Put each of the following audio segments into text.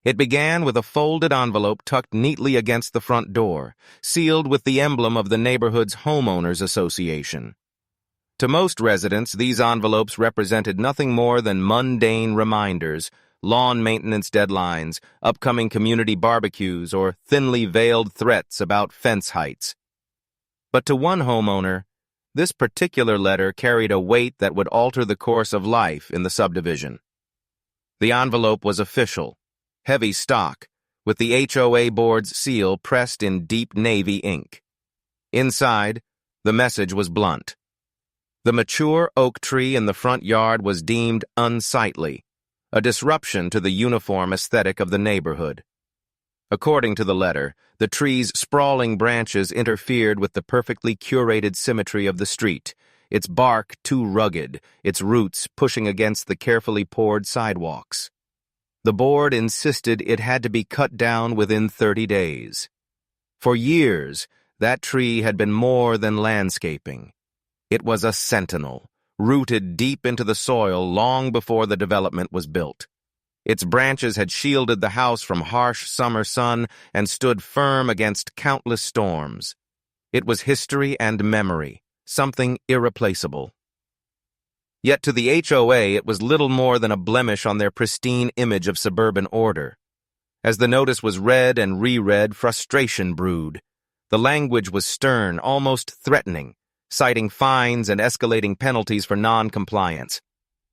It began with a folded envelope tucked neatly against the front door, sealed with the emblem of the neighborhood's Homeowners Association. To most residents, these envelopes represented nothing more than mundane reminders, lawn maintenance deadlines, upcoming community barbecues, or thinly veiled threats about fence heights. But to one homeowner, this particular letter carried a weight that would alter the course of life in the subdivision. The envelope was official, heavy stock, with the HOA board's seal pressed in deep navy ink. Inside, the message was blunt. The mature oak tree in the front yard was deemed unsightly, a disruption to the uniform aesthetic of the neighborhood. According to the letter, the tree's sprawling branches interfered with the perfectly curated symmetry of the street, its bark too rugged, its roots pushing against the carefully poured sidewalks. The board insisted it had to be cut down within 30 days. For years, that tree had been more than landscaping. It was a sentinel, rooted deep into the soil long before the development was built. Its branches had shielded the house from harsh summer sun and stood firm against countless storms. It was history and memory, something irreplaceable. Yet to the HOA it was little more than a blemish on their pristine image of suburban order. As the notice was read and reread, frustration brewed. The language was stern, almost threatening, citing fines and escalating penalties for non-compliance.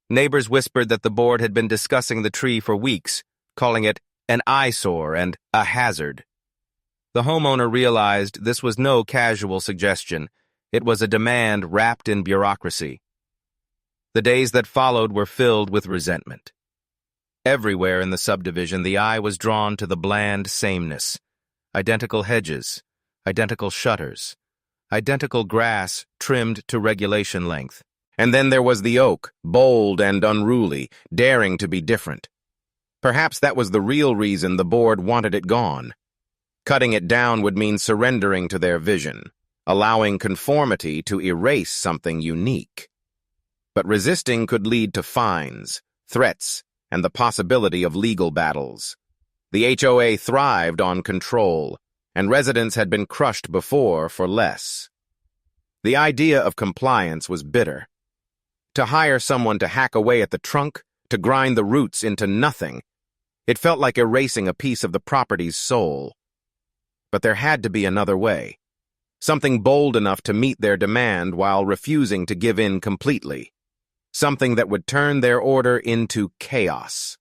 Neighbors whispered that the board had been discussing the tree for weeks, calling it an eyesore and a hazard. The homeowner realized this was no casual suggestion. It was a demand wrapped in bureaucracy. The days that followed were filled with resentment. Everywhere in the subdivision, the eye was drawn to the bland sameness. Identical hedges, identical shutters, identical grass trimmed to regulation length. And then there was the oak, bold and unruly, daring to be different. Perhaps that was the real reason the board wanted it gone. Cutting it down would mean surrendering to their vision, allowing conformity to erase something unique. But resisting could lead to fines, threats, and the possibility of legal battles. The HOA thrived on control, and residents had been crushed before for less. The idea of compliance was bitter. To hire someone to hack away at the trunk, to grind the roots into nothing, it felt like erasing a piece of the property's soul. But there had to be another way, something bold enough to meet their demand while refusing to give in completely, something that would turn their order into chaos.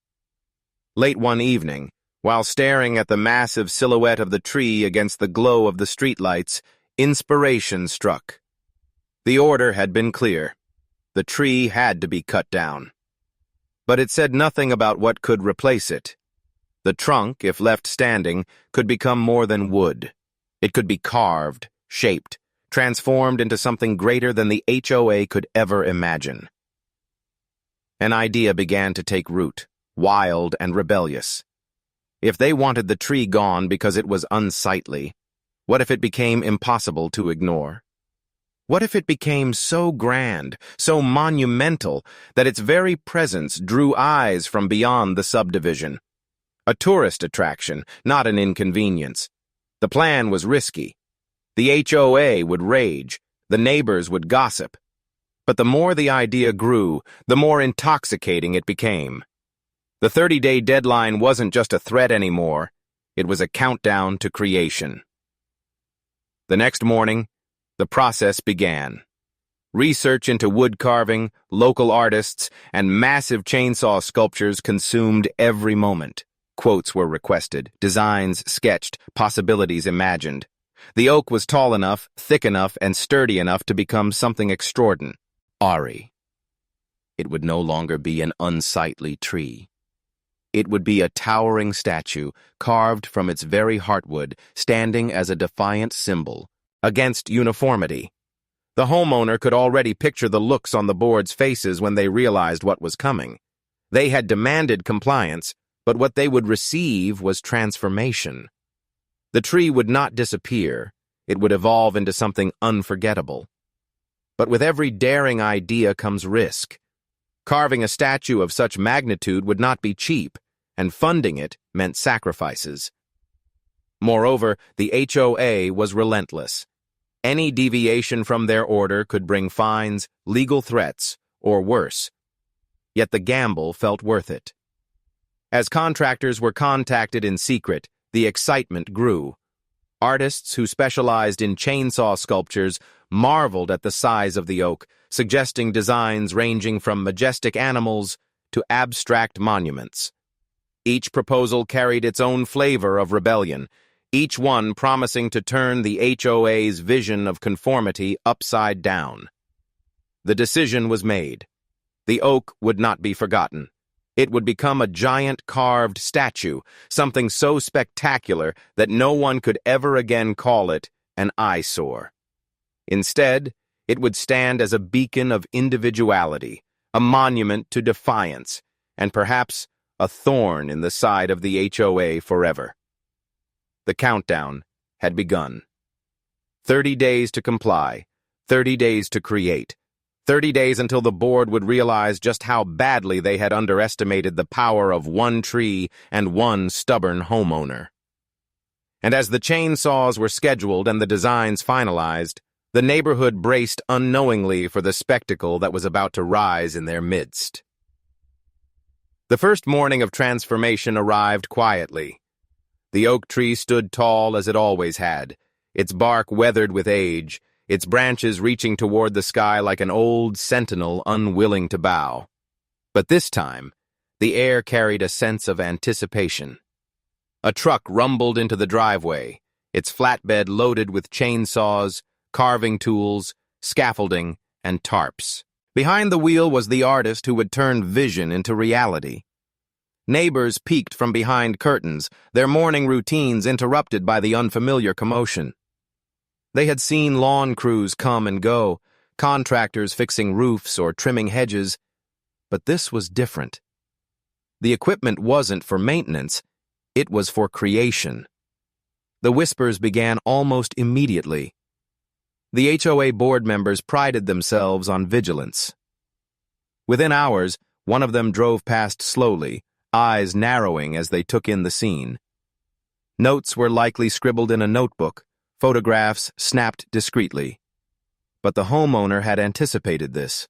Late one evening, while staring at the massive silhouette of the tree against the glow of the streetlights, inspiration struck. The order had been clear. The tree had to be cut down. But it said nothing about what could replace it. The trunk, if left standing, could become more than wood. It could be carved, shaped, transformed into something greater than the HOA could ever imagine. An idea began to take root, wild and rebellious. If they wanted the tree gone because it was unsightly, what if it became impossible to ignore? What if it became so grand, so monumental, that its very presence drew eyes from beyond the subdivision? A tourist attraction, not an inconvenience. The plan was risky. The HOA would rage, the neighbors would gossip. But the more the idea grew, the more intoxicating it became. The 30-day deadline wasn't just a threat anymore. It was a countdown to creation. The next morning, the process began. Research into wood carving, local artists, and massive chainsaw sculptures consumed every moment. Quotes were requested, designs sketched, possibilities imagined. The oak was tall enough, thick enough, and sturdy enough to become something extraordinary. It would no longer be an unsightly tree. It would be a towering statue, carved from its very heartwood, standing as a defiant symbol against uniformity. The homeowner could already picture the looks on the board's faces when they realized what was coming. They had demanded compliance, but what they would receive was transformation. The tree would not disappear. It would evolve into something unforgettable. But with every daring idea comes risk. Carving a statue of such magnitude would not be cheap, and funding it meant sacrifices. Moreover, the HOA was relentless. Any deviation from their order could bring fines, legal threats, or worse. Yet the gamble felt worth it. As contractors were contacted in secret, the excitement grew. Artists who specialized in chainsaw sculptures marveled at the size of the oak, suggesting designs ranging from majestic animals to abstract monuments. Each proposal carried its own flavor of rebellion, each one promising to turn the HOA's vision of conformity upside down. The decision was made. The oak would not be forgotten. It would become a giant carved statue, something so spectacular that no one could ever again call it an eyesore. Instead, it would stand as a beacon of individuality, a monument to defiance, and perhaps a thorn in the side of the HOA forever. The countdown had begun. 30 days to comply, 30 days to create, 30 days until the board would realize just how badly they had underestimated the power of one tree and one stubborn homeowner. And as the chainsaws were scheduled and the designs finalized, the neighborhood braced unknowingly for the spectacle that was about to rise in their midst. The first morning of transformation arrived quietly. The oak tree stood tall as it always had, its bark weathered with age, its branches reaching toward the sky like an old sentinel unwilling to bow. But this time, the air carried a sense of anticipation. A truck rumbled into the driveway, its flatbed loaded with chainsaws, carving tools, scaffolding, and tarps. Behind the wheel was the artist who would turn vision into reality. Neighbors peeked from behind curtains, their morning routines interrupted by the unfamiliar commotion. They had seen lawn crews come and go, contractors fixing roofs or trimming hedges, but this was different. The equipment wasn't for maintenance, it was for creation. The whispers began almost immediately. The HOA board members prided themselves on vigilance. Within hours, one of them drove past slowly, eyes narrowing as they took in the scene. Notes were likely scribbled in a notebook, photographs snapped discreetly. But the homeowner had anticipated this.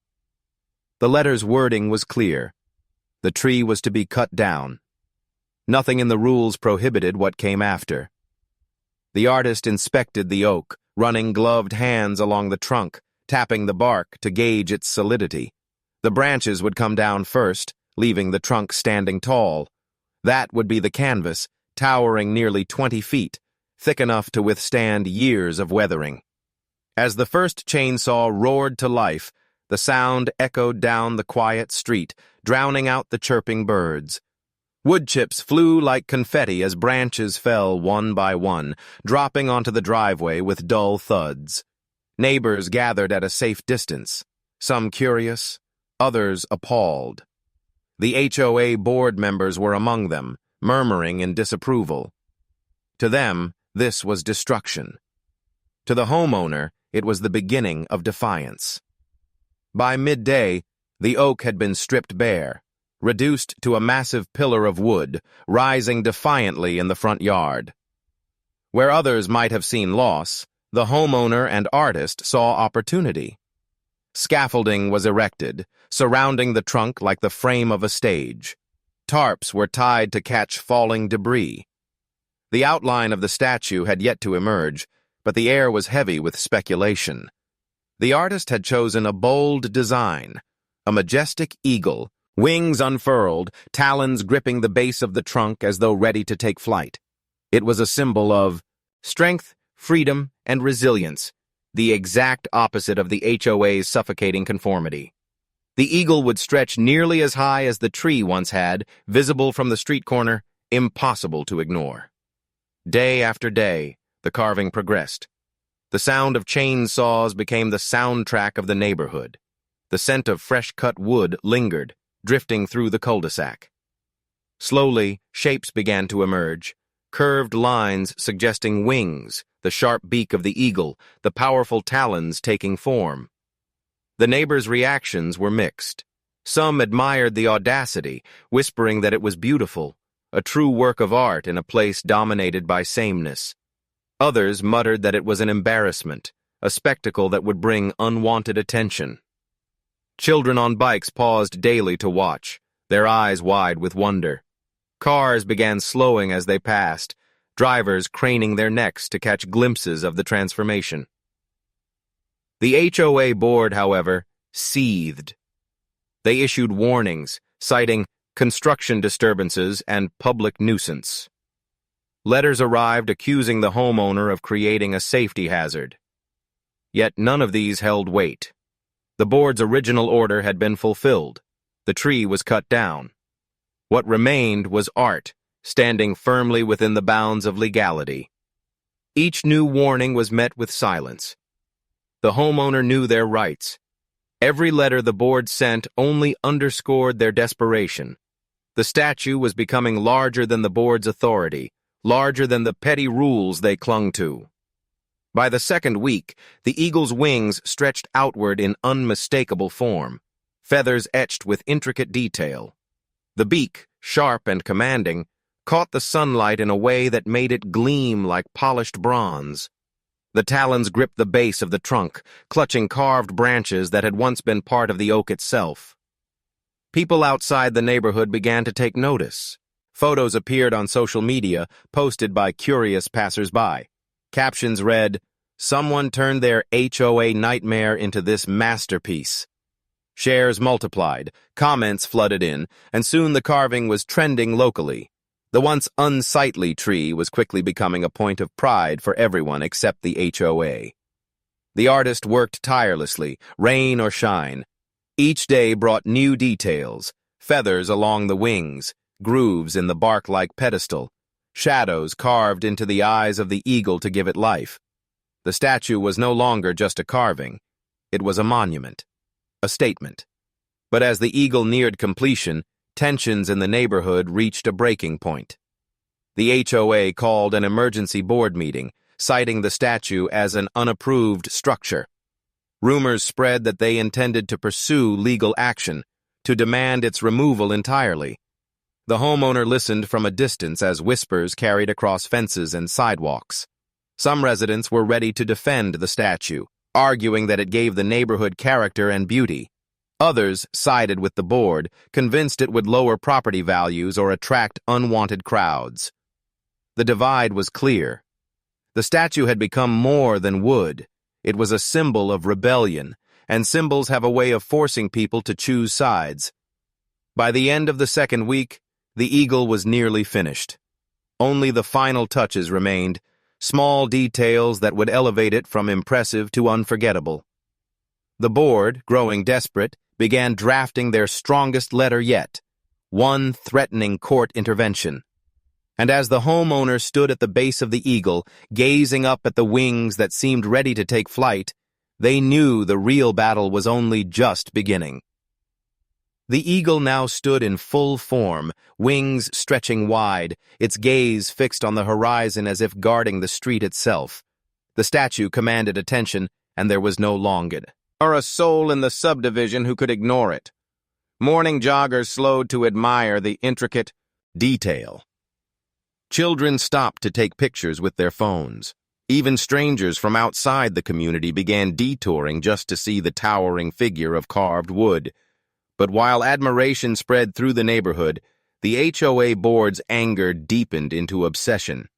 The letter's wording was clear. The tree was to be cut down. Nothing in the rules prohibited what came after. The artist inspected the oak, running gloved hands along the trunk, tapping the bark to gauge its solidity. The branches would come down first, leaving the trunk standing tall. That would be the canvas, towering nearly 20 feet, thick enough to withstand years of weathering. As the first chainsaw roared to life, the sound echoed down the quiet street, drowning out the chirping birds. Wood chips flew like confetti as branches fell one by one, dropping onto the driveway with dull thuds. Neighbors gathered at a safe distance, some curious, others appalled. The HOA board members were among them, murmuring in disapproval. To them, this was destruction. To the homeowner, it was the beginning of defiance. By midday, the oak had been stripped bare, reduced to a massive pillar of wood, rising defiantly in the front yard. Where others might have seen loss, the homeowner and artist saw opportunity. Scaffolding was erected, surrounding the trunk like the frame of a stage. Tarps were tied to catch falling debris. The outline of the statue had yet to emerge, but the air was heavy with speculation. The artist had chosen a bold design, a majestic eagle, wings unfurled, talons gripping the base of the trunk as though ready to take flight. It was a symbol of strength, freedom, and resilience, the exact opposite of the HOA's suffocating conformity. The eagle would stretch nearly as high as the tree once had, visible from the street corner, impossible to ignore. Day after day, the carving progressed. The sound of chainsaws became the soundtrack of the neighborhood. The scent of fresh-cut wood lingered, drifting through the cul-de-sac. Slowly, shapes began to emerge, curved lines suggesting wings, the sharp beak of the eagle, the powerful talons taking form. The neighbors' reactions were mixed. Some admired the audacity, whispering that it was beautiful, a true work of art in a place dominated by sameness. Others muttered that it was an embarrassment, a spectacle that would bring unwanted attention. Children on bikes paused daily to watch, their eyes wide with wonder. Cars began slowing as they passed, drivers craning their necks to catch glimpses of the transformation. The HOA board, however, seethed. They issued warnings, citing construction disturbances and public nuisance. Letters arrived accusing the homeowner of creating a safety hazard. Yet none of these held weight. The board's original order had been fulfilled. The tree was cut down. What remained was art, standing firmly within the bounds of legality. Each new warning was met with silence. The homeowner knew their rights. Every letter the board sent only underscored their desperation. The statue was becoming larger than the board's authority, larger than the petty rules they clung to. By the second week, the eagle's wings stretched outward in unmistakable form, feathers etched with intricate detail. The beak, sharp and commanding, caught the sunlight in a way that made it gleam like polished bronze. The talons gripped the base of the trunk, clutching carved branches that had once been part of the oak itself. People outside the neighborhood began to take notice. Photos appeared on social media, posted by curious passers-by. Captions read, "Someone turned their HOA nightmare into this masterpiece." Shares multiplied, comments flooded in, and soon the carving was trending locally. The once unsightly tree was quickly becoming a point of pride for everyone except the HOA. The artist worked tirelessly, rain or shine. Each day brought new details: feathers along the wings, grooves in the bark-like pedestal, shadows carved into the eyes of the eagle to give it life. The statue was no longer just a carving. It was a monument, a statement. But as the eagle neared completion, tensions in the neighborhood reached a breaking point. The HOA called an emergency board meeting, citing the statue as an unapproved structure. Rumors spread that they intended to pursue legal action, to demand its removal entirely. The homeowner listened from a distance as whispers carried across fences and sidewalks. Some residents were ready to defend the statue, arguing that it gave the neighborhood character and beauty. Others sided with the board, convinced it would lower property values or attract unwanted crowds. The divide was clear. The statue had become more than wood. It was a symbol of rebellion, and symbols have a way of forcing people to choose sides. By the end of the second week, the eagle was nearly finished. Only the final touches remained, small details that would elevate it from impressive to unforgettable. The board, growing desperate, began drafting their strongest letter yet, one threatening court intervention. And as the homeowner stood at the base of the eagle, gazing up at the wings that seemed ready to take flight, they knew the real battle was only just beginning. The eagle now stood in full form, wings stretching wide, its gaze fixed on the horizon as if guarding the street itself. The statue commanded attention, and there was no longer a soul in the subdivision who could ignore it. Morning joggers slowed to admire the intricate detail. Children stopped to take pictures with their phones. Even strangers from outside the community began detouring just to see the towering figure of carved wood. But while admiration spread through the neighborhood, the HOA board's anger deepened into obsession.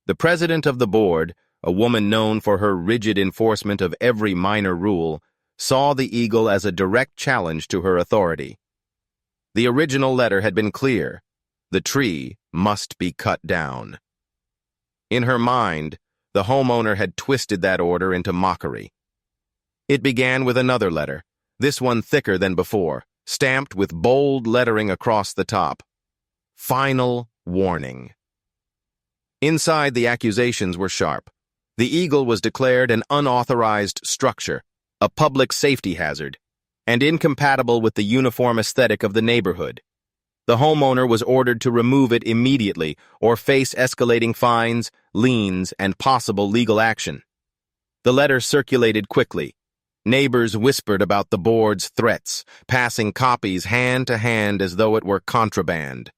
The president of the board, a woman known for her rigid enforcement of every minor rule, saw the eagle as a direct challenge to her authority. The original letter had been clear: the tree must be cut down. In her mind, the homeowner had twisted that order into mockery. It began with another letter, this one thicker than before, stamped with bold lettering across the top. Final warning. Inside, the accusations were sharp. The eagle was declared an unauthorized structure, a public safety hazard, and incompatible with the uniform aesthetic of the neighborhood. The homeowner was ordered to remove it immediately or face escalating fines, liens, and possible legal action. The letter circulated quickly. Neighbors whispered about the board's threats, passing copies hand to hand as though it were contraband.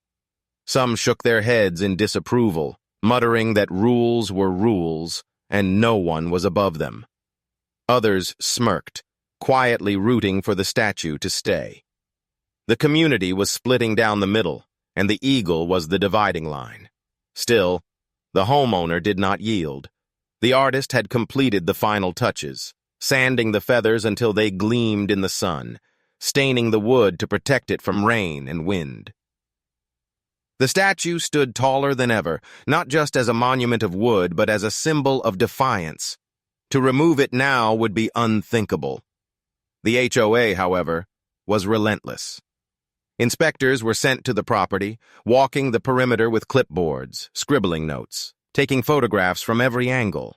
Some shook their heads in disapproval, muttering that rules were rules and no one was above them. Others smirked, quietly rooting for the statue to stay. The community was splitting down the middle, and the eagle was the dividing line. Still, the homeowner did not yield. The artist had completed the final touches, sanding the feathers until they gleamed in the sun, staining the wood to protect it from rain and wind. The statue stood taller than ever, not just as a monument of wood, but as a symbol of defiance. To remove it now would be unthinkable. The HOA, however, was relentless. Inspectors were sent to the property, walking the perimeter with clipboards, scribbling notes, taking photographs from every angle.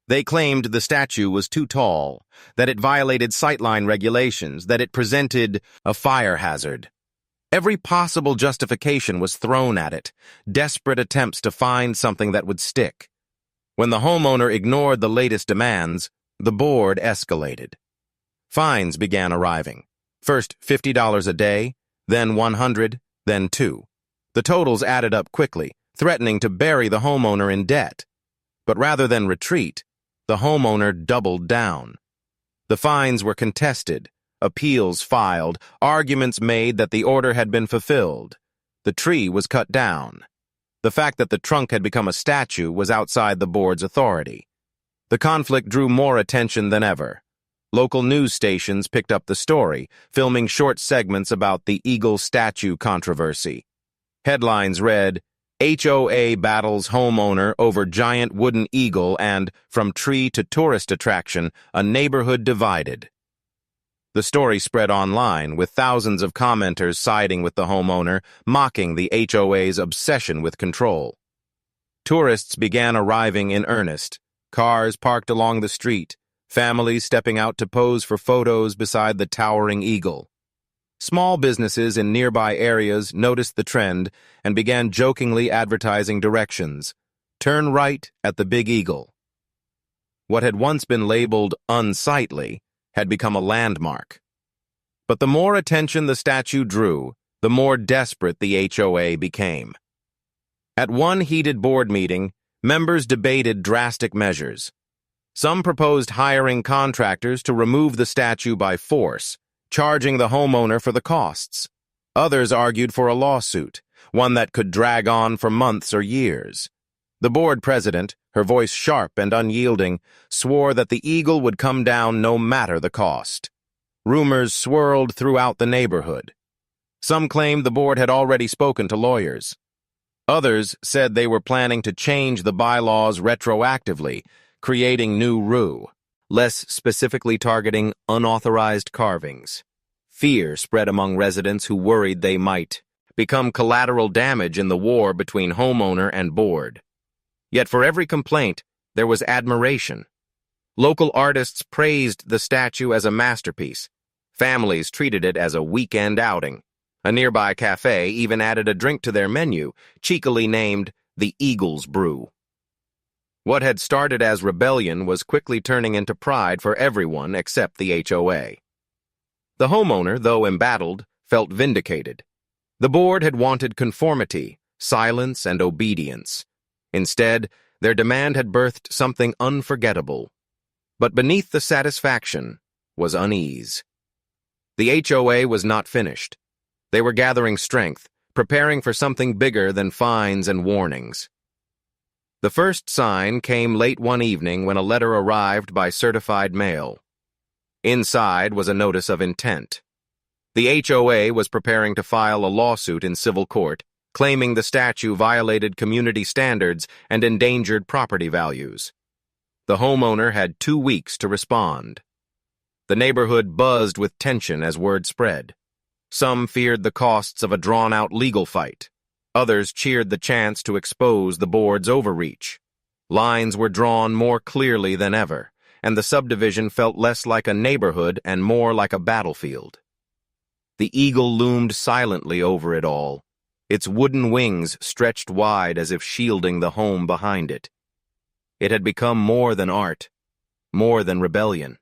They claimed the statue was too tall, that it violated sightline regulations, that it presented a fire hazard. Every possible justification was thrown at it, desperate attempts to find something that would stick. When the homeowner ignored the latest demands, the board escalated. Fines began arriving. First $50 a day, then $100, then $2. The totals added up quickly, threatening to bury the homeowner in debt. But rather than retreat, the homeowner doubled down. The fines were contested, appeals filed, arguments made that the order had been fulfilled. The tree was cut down. The fact that the trunk had become a statue was outside the board's authority. The conflict drew more attention than ever. Local news stations picked up the story, filming short segments about the eagle statue controversy. Headlines read, "HOA battles homeowner over giant wooden eagle," and "From tree to tourist attraction, a neighborhood divided." The story spread online, with thousands of commenters siding with the homeowner, mocking the HOA's obsession with control. Tourists began arriving in earnest, cars parked along the street, families stepping out to pose for photos beside the towering eagle. Small businesses in nearby areas noticed the trend and began jokingly advertising directions. Turn right at the Big Eagle. What had once been labeled unsightly had become a landmark. But the more attention the statue drew, the more desperate the HOA became. At one heated board meeting, members debated drastic measures. Some proposed hiring contractors to remove the statue by force, charging the homeowner for the costs. Others argued for a lawsuit, one that could drag on for months or years. The board president, her voice sharp and unyielding, swore that the eagle would come down no matter the cost. Rumors swirled throughout the neighborhood. Some claimed the board had already spoken to lawyers. Others said they were planning to change the bylaws retroactively, creating new rule, less specifically targeting unauthorized carvings. Fear spread among residents who worried they might become collateral damage in the war between homeowner and board. Yet for every complaint, there was admiration. Local artists praised the statue as a masterpiece. Families treated it as a weekend outing. A nearby cafe even added a drink to their menu, cheekily named the Eagle's Brew. What had started as rebellion was quickly turning into pride for everyone except the HOA. The homeowner, though embattled, felt vindicated. The board had wanted conformity, silence, and obedience. Instead, their demand had birthed something unforgettable. But beneath the satisfaction was unease. The HOA was not finished. They were gathering strength, preparing for something bigger than fines and warnings. The first sign came late one evening when a letter arrived by certified mail. Inside was a notice of intent. The HOA was preparing to file a lawsuit in civil court, claiming the statue violated community standards and endangered property values. The homeowner had 2 weeks to respond. The neighborhood buzzed with tension as word spread. Some feared the costs of a drawn-out legal fight. Others cheered the chance to expose the board's overreach. Lines were drawn more clearly than ever, and the subdivision felt less like a neighborhood and more like a battlefield. The eagle loomed silently over it all, its wooden wings stretched wide as if shielding the home behind it. It had become more than art, more than rebellion.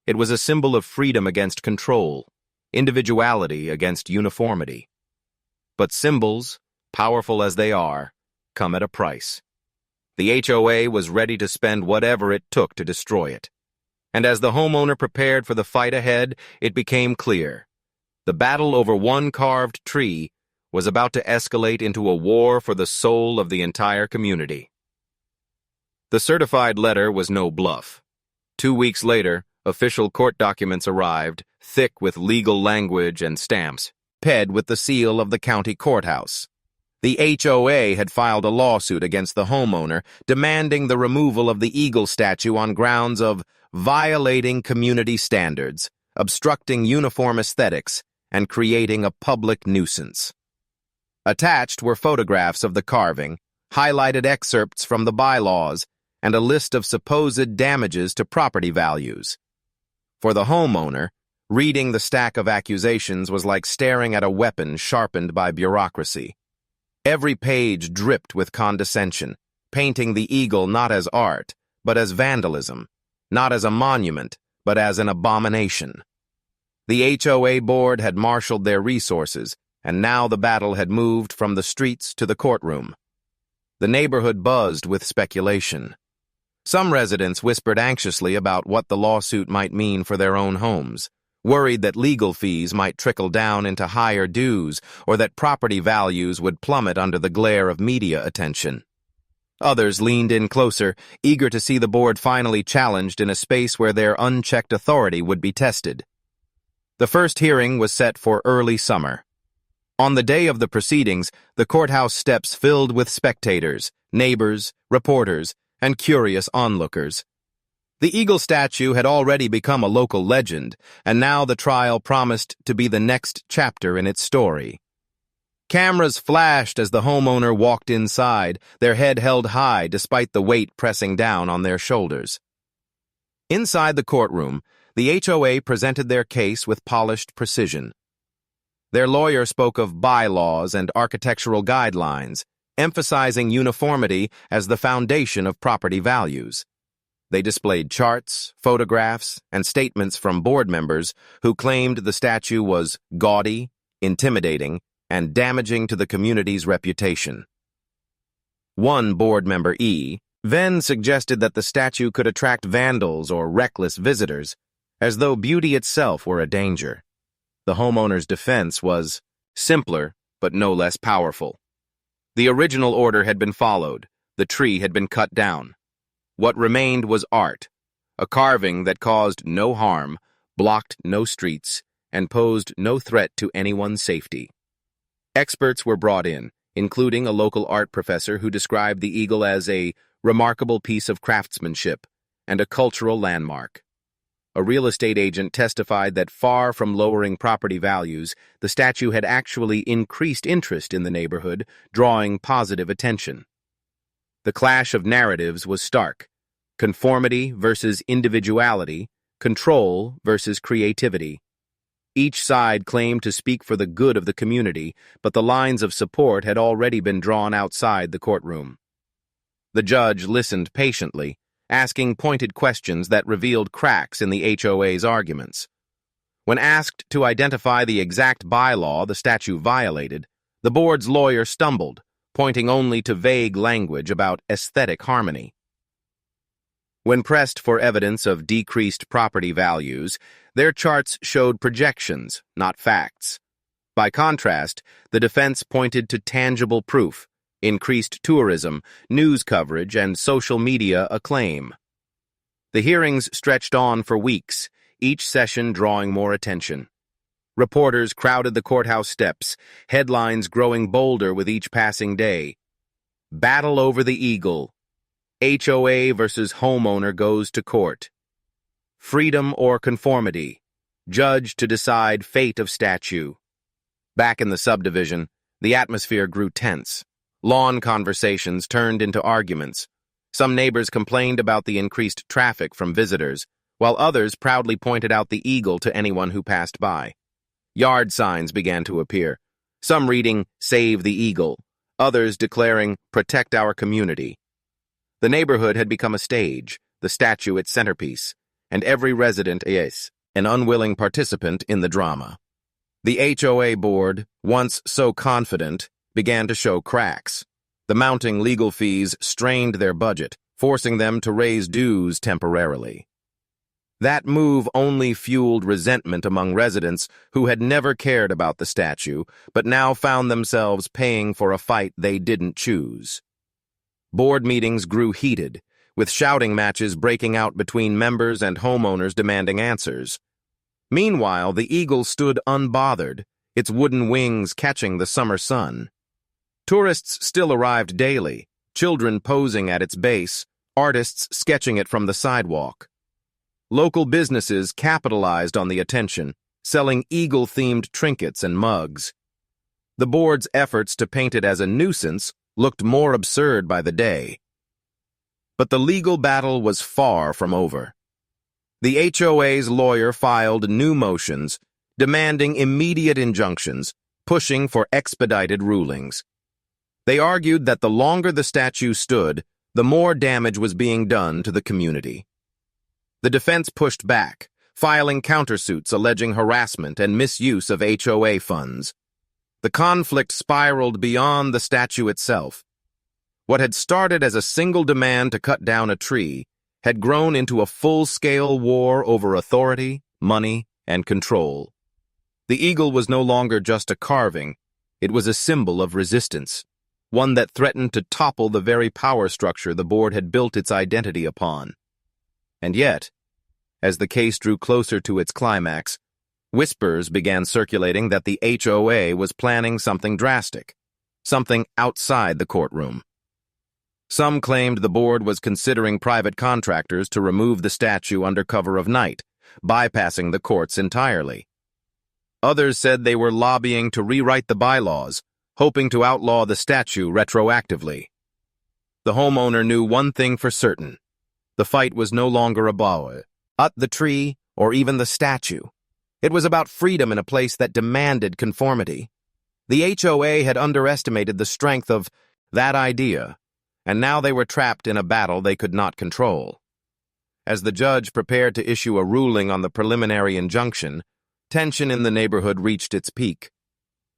It was a symbol of freedom against control, individuality against uniformity. But symbols, powerful as they are, come at a price. The HOA was ready to spend whatever it took to destroy it. And as the homeowner prepared for the fight ahead, it became clear. The battle over one carved tree was about to escalate into a war for the soul of the entire community. The certified letter was no bluff. 2 weeks later, official court documents arrived, thick with legal language and stamps, ped with the seal of the county courthouse. The HOA had filed a lawsuit against the homeowner, demanding the removal of the eagle statue on grounds of violating community standards, obstructing uniform aesthetics, and creating a public nuisance. Attached were photographs of the carving, highlighted excerpts from the bylaws, and a list of supposed damages to property values. For the homeowner, reading the stack of accusations was like staring at a weapon sharpened by bureaucracy. Every page dripped with condescension, painting the eagle not as art, but as vandalism, not as a monument, but as an abomination. The HOA board had marshaled their resources, and now the battle had moved from the streets to the courtroom. The neighborhood buzzed with speculation. Some residents whispered anxiously about what the lawsuit might mean for their own homes, worried that legal fees might trickle down into higher dues or that property values would plummet under the glare of media attention. Others leaned in closer, eager to see the board finally challenged in a space where their unchecked authority would be tested. The first hearing was set for early summer. On the day of the proceedings, the courthouse steps filled with spectators, neighbors, reporters, and curious onlookers. The eagle statue had already become a local legend, and now the trial promised to be the next chapter in its story. Cameras flashed as the homeowner walked inside, their head held high despite the weight pressing down on their shoulders. Inside the courtroom, the HOA presented their case with polished precision. Their lawyer spoke of bylaws and architectural guidelines, emphasizing uniformity as the foundation of property values. They displayed charts, photographs, and statements from board members who claimed the statue was gaudy, intimidating, and damaging to the community's reputation. One board member, E. then suggested that the statue could attract vandals or reckless visitors, as though beauty itself were a danger. The homeowner's defense was simpler, but no less powerful. The original order had been followed. The tree had been cut down. What remained was art, a carving that caused no harm, blocked no streets, and posed no threat to anyone's safety. Experts were brought in, including a local art professor who described the eagle as a remarkable piece of craftsmanship and a cultural landmark. A real estate agent testified that far from lowering property values, the statue had actually increased interest in the neighborhood, drawing positive attention. The clash of narratives was stark: conformity versus individuality, control versus creativity. Each side claimed to speak for the good of the community, but the lines of support had already been drawn outside the courtroom. The judge listened patiently, asking pointed questions that revealed cracks in the HOA's arguments. When asked to identify the exact bylaw the statue violated, the board's lawyer stumbled, pointing only to vague language about aesthetic harmony. When pressed for evidence of decreased property values, their charts showed projections, not facts. By contrast, the defense pointed to tangible proof: increased tourism, news coverage, and social media acclaim. The hearings stretched on for weeks, each session drawing more attention. Reporters crowded the courthouse steps, headlines growing bolder with each passing day. Battle over the eagle. HOA versus homeowner goes to court. Freedom or conformity. Judge to decide fate of statue. Back in the subdivision, the atmosphere grew tense. Lawn conversations turned into arguments. Some neighbors complained about the increased traffic from visitors, while others proudly pointed out the eagle to anyone who passed by. Yard signs began to appear, some reading, "Save the Eagle," others declaring, "Protect our community." The neighborhood had become a stage, the statue its centerpiece, and every resident is an unwilling participant in the drama. The HOA board, once so confident, began to show cracks. The mounting legal fees strained their budget, forcing them to raise dues temporarily. That move only fueled resentment among residents who had never cared about the statue, but now found themselves paying for a fight they didn't choose. Board meetings grew heated, with shouting matches breaking out between members and homeowners demanding answers. Meanwhile, the eagle stood unbothered, its wooden wings catching the summer sun. Tourists still arrived daily, children posing at its base, artists sketching it from the sidewalk. Local businesses capitalized on the attention, selling eagle-themed trinkets and mugs. The board's efforts to paint it as a nuisance looked more absurd by the day. But the legal battle was far from over. The HOA's lawyer filed new motions, demanding immediate injunctions, pushing for expedited rulings. They argued that the longer the statue stood, the more damage was being done to the community. The defense pushed back, filing countersuits alleging harassment and misuse of HOA funds. The conflict spiraled beyond the statue itself. What had started as a single demand to cut down a tree had grown into a full-scale war over authority, money, and control. The eagle was no longer just a carving, it was a symbol of resistance, one that threatened to topple the very power structure the board had built its identity upon. And yet, as the case drew closer to its climax, whispers began circulating that the HOA was planning something drastic, something outside the courtroom. Some claimed the board was considering private contractors to remove the statue under cover of night, bypassing the courts entirely. Others said they were lobbying to rewrite the bylaws, hoping to outlaw the statue retroactively. The homeowner knew one thing for certain. The fight was no longer about the tree or even the statue. It was about freedom in a place that demanded conformity. The HOA had underestimated the strength of that idea, and now they were trapped in a battle they could not control. As the judge prepared to issue a ruling on the preliminary injunction, tension in the neighborhood reached its peak.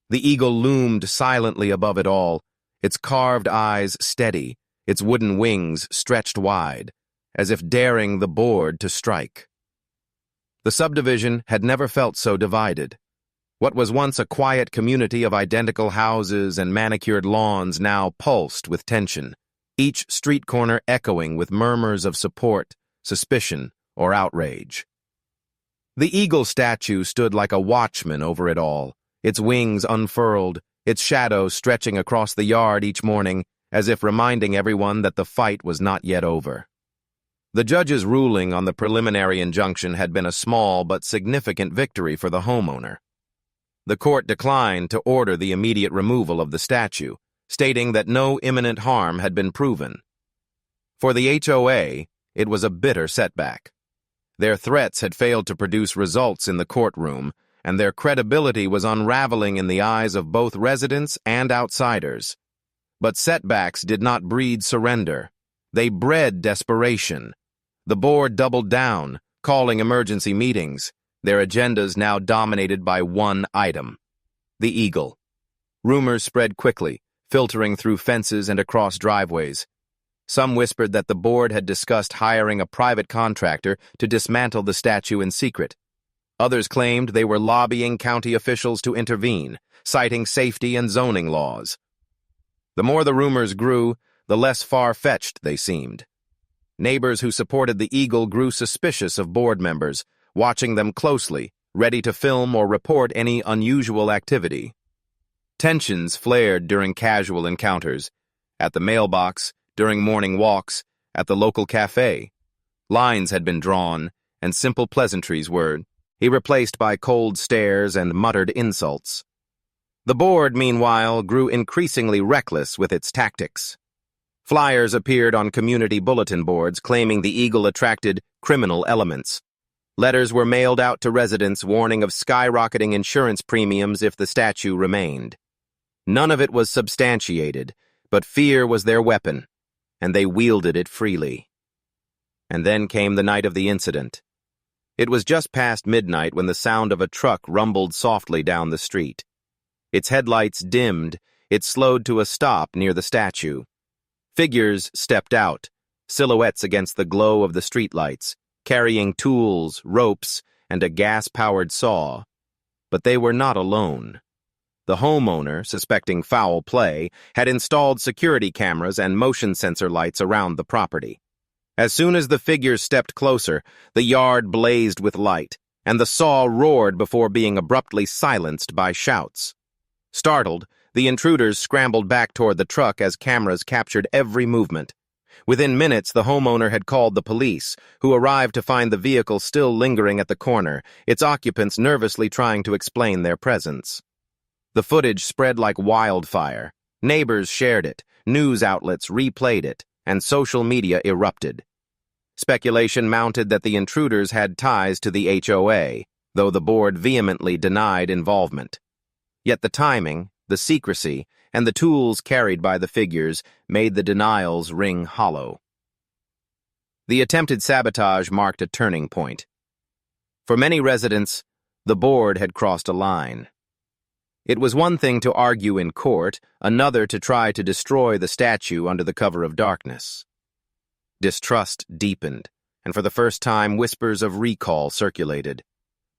The eagle loomed silently above it all, its carved eyes steady, its wooden wings stretched wide, as if daring the board to strike. The subdivision had never felt so divided. What was once a quiet community of identical houses and manicured lawns now pulsed with tension, each street corner echoing with murmurs of support, suspicion, or outrage. The eagle statue stood like a watchman over it all, its wings unfurled, its shadow stretching across the yard each morning, as if reminding everyone that the fight was not yet over. The judge's ruling on the preliminary injunction had been a small but significant victory for the homeowner. The court declined to order the immediate removal of the statue, stating that no imminent harm had been proven. For the HOA, it was a bitter setback. Their threats had failed to produce results in the courtroom, and their credibility was unraveling in the eyes of both residents and outsiders. But setbacks did not breed surrender. They bred desperation. The board doubled down, calling emergency meetings, their agendas now dominated by one item: the eagle. Rumors spread quickly, filtering through fences and across driveways. Some whispered that the board had discussed hiring a private contractor to dismantle the statue in secret. Others claimed they were lobbying county officials to intervene, citing safety and zoning laws. The more the rumors grew, the less far-fetched they seemed. Neighbors who supported the eagle grew suspicious of board members, watching them closely, ready to film or report any unusual activity. Tensions flared during casual encounters, at the mailbox, during morning walks, at the local cafe. Lines had been drawn, and simple pleasantries were replaced by cold stares and muttered insults. The board, meanwhile, grew increasingly reckless with its tactics. Flyers appeared on community bulletin boards claiming the eagle attracted criminal elements. Letters were mailed out to residents warning of skyrocketing insurance premiums if the statue remained. None of it was substantiated, but fear was their weapon, and they wielded it freely. And then came the night of the incident. It was just past midnight when the sound of a truck rumbled softly down the street. Its headlights dimmed, it slowed to a stop near the statue. Figures stepped out, silhouettes against the glow of the streetlights, carrying tools, ropes, and a gas-powered saw. But they were not alone. The homeowner, suspecting foul play, had installed security cameras and motion sensor lights around the property. As soon as the figures stepped closer, the yard blazed with light, and the saw roared before being abruptly silenced by shouts. Startled, the intruders scrambled back toward the truck as cameras captured every movement. Within minutes, the homeowner had called the police, who arrived to find the vehicle still lingering at the corner, its occupants nervously trying to explain their presence. The footage spread like wildfire. Neighbors shared it, news outlets replayed it, and social media erupted. Speculation mounted that the intruders had ties to the HOA, though the board vehemently denied involvement. Yet the timing, the secrecy, and the tools carried by the figures made the denials ring hollow. The attempted sabotage marked a turning point. For many residents, the board had crossed a line. It was one thing to argue in court, another to try to destroy the statue under the cover of darkness. Distrust deepened, and for the first time whispers of recall circulated,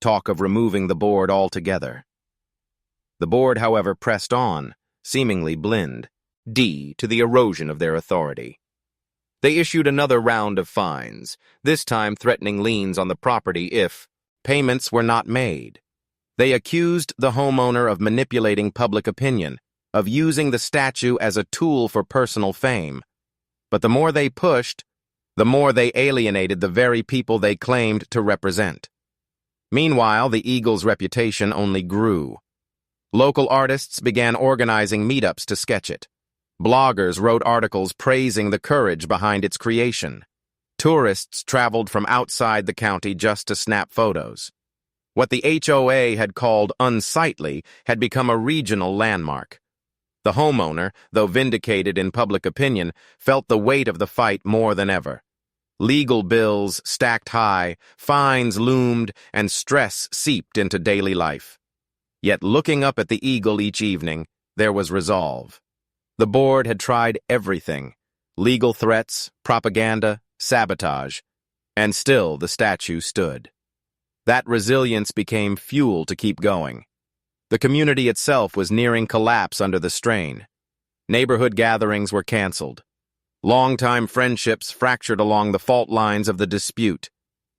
talk of removing the board altogether. The board, however, pressed on, seemingly blind, to the erosion of their authority. They issued another round of fines, this time threatening liens on the property if payments were not made. They accused the homeowner of manipulating public opinion, of using the statue as a tool for personal fame. But the more they pushed, the more they alienated the very people they claimed to represent. Meanwhile, the Eagle's reputation only grew. Local artists began organizing meetups to sketch it. Bloggers wrote articles praising the courage behind its creation. Tourists traveled from outside the county just to snap photos. What the HOA had called unsightly had become a regional landmark. The homeowner, though vindicated in public opinion, felt the weight of the fight more than ever. Legal bills stacked high, fines loomed, and stress seeped into daily life. Yet looking up at the Eagle each evening, there was resolve. The board had tried everything: legal threats, propaganda, sabotage, and still the statue stood. That resilience became fuel to keep going. The community itself was nearing collapse under the strain. Neighborhood gatherings were canceled. Longtime friendships fractured along the fault lines of the dispute.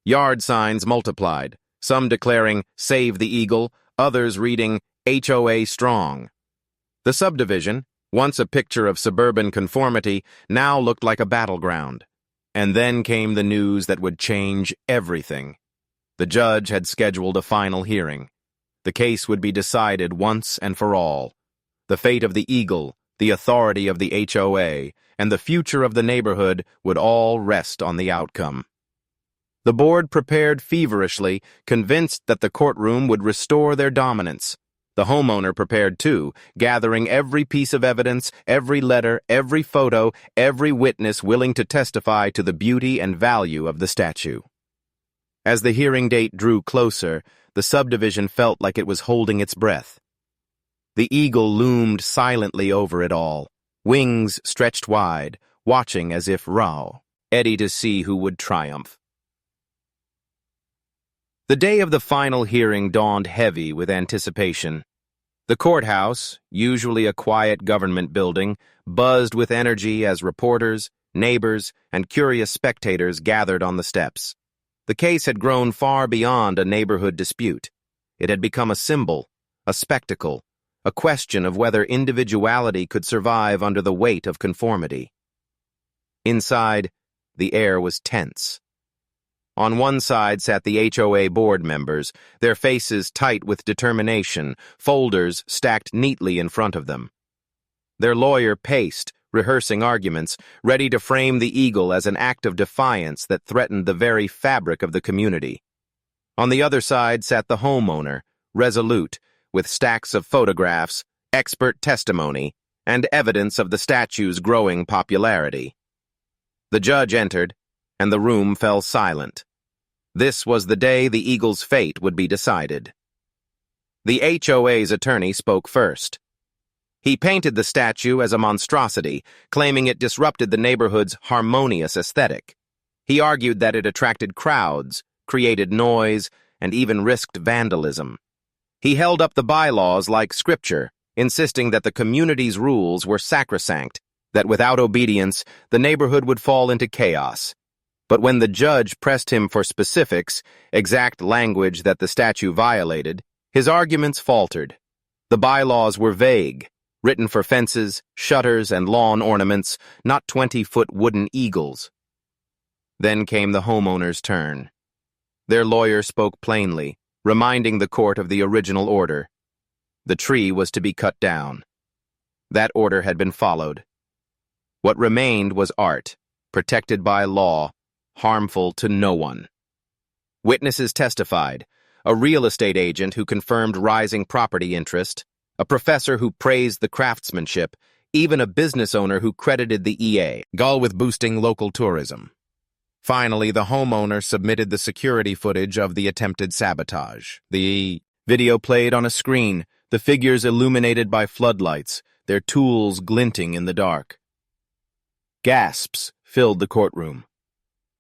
Yard signs multiplied, some declaring, "Save the Eagle," others reading, "HOA Strong." The subdivision, once a picture of suburban conformity, now looked like a battleground. And then came the news that would change everything. The judge had scheduled a final hearing. The case would be decided once and for all. The fate of the Eagle, the authority of the HOA, and the future of the neighborhood would all rest on the outcome. The board prepared feverishly, convinced that the courtroom would restore their dominance. The homeowner prepared too, gathering every piece of evidence, every letter, every photo, every witness willing to testify to the beauty and value of the statue. As the hearing date drew closer, the subdivision felt like it was holding its breath. The Eagle loomed silently over it all, wings stretched wide, watching as if ready to see who would triumph. The day of the final hearing dawned heavy with anticipation. The courthouse, usually a quiet government building, buzzed with energy as reporters, neighbors, and curious spectators gathered on the steps. The case had grown far beyond a neighborhood dispute. It had become a symbol, a spectacle, a question of whether individuality could survive under the weight of conformity. Inside, the air was tense. On one side sat the HOA board members, their faces tight with determination, folders stacked neatly in front of them. Their lawyer paced, rehearsing arguments, ready to frame the Eagle as an act of defiance that threatened the very fabric of the community. On the other side sat the homeowner, resolute, with stacks of photographs, expert testimony, and evidence of the statue's growing popularity. The judge entered, and the room fell silent. This was the day the Eagle's fate would be decided. The HOA's attorney spoke first. He painted the statue as a monstrosity, claiming it disrupted the neighborhood's harmonious aesthetic. He argued that it attracted crowds, created noise, and even risked vandalism. He held up the bylaws like scripture, insisting that the community's rules were sacrosanct, that without obedience, the neighborhood would fall into chaos. But when the judge pressed him for specifics, exact language that the statue violated, his arguments faltered. The bylaws were vague, written for fences, shutters, and lawn ornaments, not 20-foot wooden eagles. Then came the homeowner's turn. Their lawyer spoke plainly, reminding the court of the original order. The tree was to be cut down. That order had been followed. What remained was art, protected by law, harmful to no one. Witnesses testified: a real estate agent who confirmed rising property interest, a professor who praised the craftsmanship, even a business owner who credited the EA goal with boosting local tourism. Finally, the homeowner submitted the security footage of the attempted sabotage. The video played on a screen, the figures illuminated by floodlights, their tools glinting in the dark. Gasps filled the courtroom.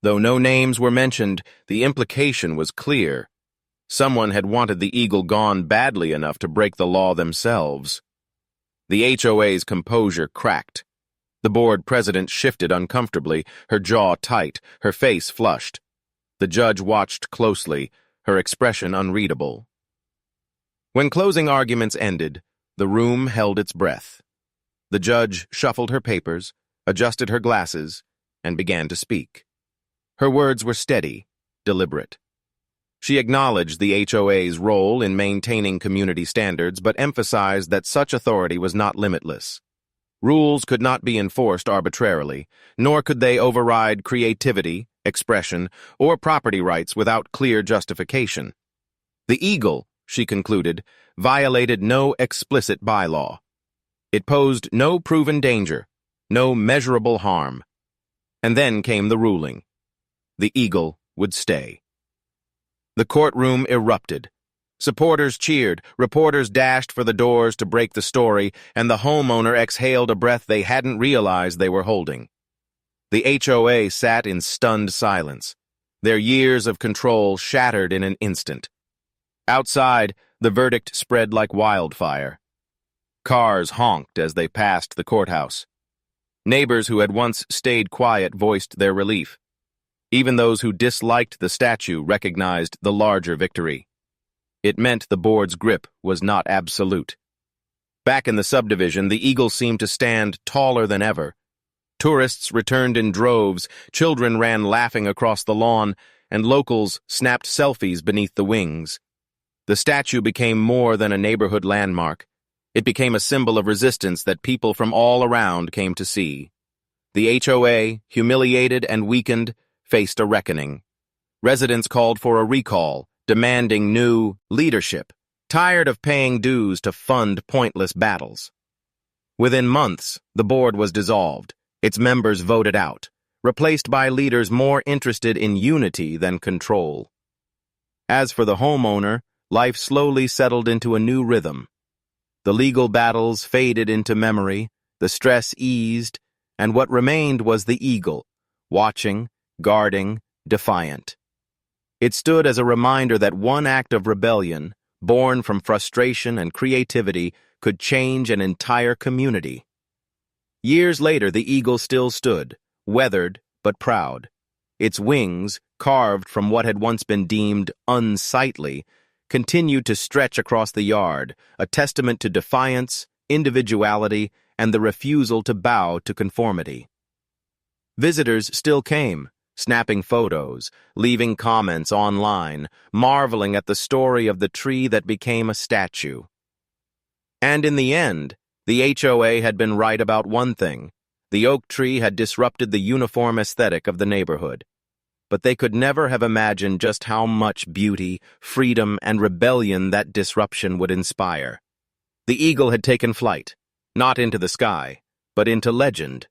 Though no names were mentioned, the implication was clear. Someone had wanted the eagle gone badly enough to break the law themselves. The HOA's composure cracked. The board president shifted uncomfortably, her jaw tight, her face flushed. The judge watched closely, her expression unreadable. When closing arguments ended, the room held its breath. The judge shuffled her papers, adjusted her glasses, and began to speak. Her words were steady, deliberate. She acknowledged the HOA's role in maintaining community standards, but emphasized that such authority was not limitless. Rules could not be enforced arbitrarily, nor could they override creativity, expression, or property rights without clear justification. The eagle, she concluded, violated no explicit bylaw. It posed no proven danger, no measurable harm. And then came the ruling. The eagle would stay. The courtroom erupted. Supporters cheered, reporters dashed for the doors to break the story, and the homeowner exhaled a breath they hadn't realized they were holding. The HOA sat in stunned silence, their years of control shattered in an instant. Outside, the verdict spread like wildfire. Cars honked as they passed the courthouse. Neighbors who had once stayed quiet voiced their relief. Even those who disliked the statue recognized the larger victory. It meant the board's grip was not absolute. Back in the subdivision, the eagle seemed to stand taller than ever. Tourists returned in droves, children ran laughing across the lawn, and locals snapped selfies beneath the wings. The statue became more than a neighborhood landmark. It became a symbol of resistance that people from all around came to see. The HOA, humiliated and weakened, faced a reckoning. Residents called for a recall, demanding new leadership, tired of paying dues to fund pointless battles. Within months, the board was dissolved, its members voted out, replaced by leaders more interested in unity than control. As for the homeowner, life slowly settled into a new rhythm. The legal battles faded into memory, the stress eased, and what remained was the eagle, watching, guarding, defiant. It stood as a reminder that one act of rebellion, born from frustration and creativity, could change an entire community. Years later, the eagle still stood, weathered but proud. Its wings, carved from what had once been deemed unsightly, continued to stretch across the yard, a testament to defiance, individuality, and the refusal to bow to conformity. Visitors still came, snapping photos, leaving comments online, marveling at the story of the tree that became a statue. And in the end, the HOA had been right about one thing. The oak tree had disrupted the uniform aesthetic of the neighborhood. But they could never have imagined just how much beauty, freedom, and rebellion that disruption would inspire. The eagle had taken flight, not into the sky, but into legend.